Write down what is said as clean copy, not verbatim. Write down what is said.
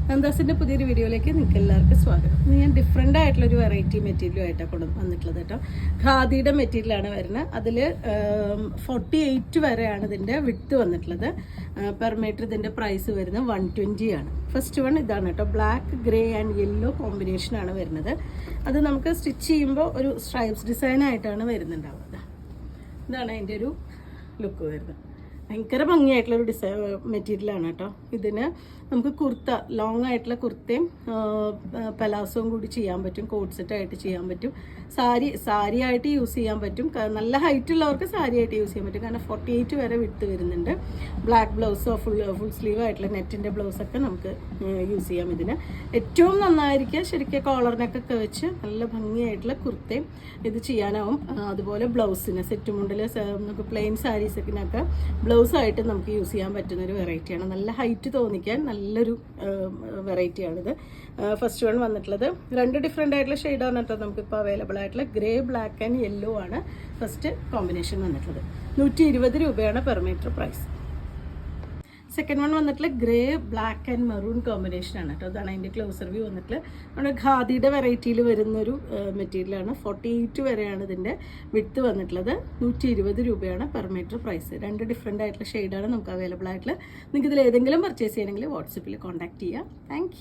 നന്ദാസിൻ്റെ പുതിയൊരു വീഡിയോയിലേക്ക് നിങ്ങൾക്ക് എല്ലാവർക്കും സ്വാഗതം. ഇന്ന് ഞാൻ ഡിഫറെൻ്റ് ആയിട്ടുള്ളൊരു വെറൈറ്റി മെറ്റീരിയലുമായിട്ടാണ് വന്നിട്ടുള്ളത് കേട്ടോ. ഖാദിയുടെ മെറ്റീരിയലാണ് വരുന്നത്. അതിൽ 48 വരെയാണ് ഇതിൻ്റെ വിഡ്ത്ത് വന്നിട്ടുള്ളത്. പെർ മീറ്റർ ഇതിൻ്റെ പ്രൈസ് വരുന്നത് 120 ആണ്. ഫസ്റ്റ് വൺ ഇതാണ് കേട്ടോ, ബ്ലാക്ക് ഗ്രേ ആൻഡ് യെല്ലോ കോമ്പിനേഷനാണ് വരുന്നത്. അത് നമുക്ക് സ്റ്റിച്ച് ചെയ്യുമ്പോൾ ഒരു സ്ട്രൈപ്സ് ഡിസൈനായിട്ടാണ് വരുന്നുണ്ടാവുന്നത്. ഇതാണ് അതിൻ്റെ ഒരു ലുക്ക് വരുന്നത്. ഭയങ്കര ഭംഗിയായിട്ടുള്ളൊരു മെറ്റീരിയലാണ് കേട്ടോ. ഇതിന് നമുക്ക് കുർത്ത, ലോങ് ആയിട്ടുള്ള കുർത്തയും പലാസോയും കൂടി ചെയ്യാൻ പറ്റും, കോട്ട് സെറ്റായിട്ട് ചെയ്യാൻ പറ്റും, സാരി ആയിട്ട് യൂസ് ചെയ്യാൻ പറ്റും. നല്ല ഹൈറ്റ് ഉള്ളവർക്ക് സാരി ആയിട്ട് യൂസ് ചെയ്യാൻ പറ്റും, കാരണം 48 വരെ വിഡ്ത്ത് വരുന്നുണ്ട്. ബ്ലാക്ക് ബ്ലൗസോ ഫുൾ സ്ലീവ് ആയിട്ടുള്ള നെറ്റിൻ്റെ ബ്ലൗസൊക്കെ നമുക്ക് യൂസ് ചെയ്യാം. ഇതിന് ഏറ്റവും നന്നായിരിക്കുക ശരിക്കും കോളറിനൊക്കെ വെച്ച് നല്ല ഭംഗിയായിട്ടുള്ള കുർത്തയും ഇത് ചെയ്യാനാവും. അതുപോലെ ബ്ലൗസിന് സെറ്റ് മുണ്ടിൽ നമുക്ക് പ്ലെയിൻ സാരീസിനൊക്കെ ബ്ലൗസായിട്ട് നമുക്ക് യൂസ് ചെയ്യാൻ പറ്റുന്നൊരു വെറൈറ്റിയാണ്. നല്ല ഹൈറ്റ് തോന്നിക്കാൻ നല്ലൊരു വെറൈറ്റിയാണിത്. ഫസ്റ്റ് വൺ വന്നിട്ടുള്ളത് 2 ഡിഫറെൻ്റ് ആയിട്ടുള്ള ഷെയ്ഡാണ് കേട്ടോ നമുക്കിപ്പോൾ അവൈലബിൾ ആയിട്ടുള്ള. ഗ്രേ, ബ്ലാക്ക് ആൻഡ് യെല്ലോ ആണ് ഫസ്റ്റ് കോമ്പിനേഷൻ വന്നിട്ടുള്ളത്. 120 രൂപയാണ് per metre price. Second one വന്നിട്ടുള്ള ഗ്രേ, ബ്ലാക്ക് ആൻഡ് മെറൂൺ കോമ്പിനേഷനാണ് കേട്ടോ. അതാണ് അതിൻ്റെ ക്ലോസർ വ്യൂ വന്നിട്ടുള്ള. നമ്മുടെ ഖാദിയുടെ വെറൈറ്റിയിൽ വരുന്നൊരു മെറ്റീരിയലാണ്. 48 വരെയാണ് ഇതിൻ്റെ വിഡ്ത്ത് വന്നിട്ടുള്ളത്. 120 രൂപയാണ് പെർ മീറ്റർ പ്രൈസ്. 2 ഡിഫറെൻ്റ് ആയിട്ടുള്ള ഷെയ്ഡാണ് നമുക്ക് അവൈലബിൾ ആയിട്ടുള്ളത്. നിങ്ങൾക്ക് ഇതിൽ ഏതെങ്കിലും പർച്ചേസ് ചെയ്യണമെങ്കിൽ വാട്സപ്പിൽ കോൺടാക്ട് ചെയ്യാം. താങ്ക്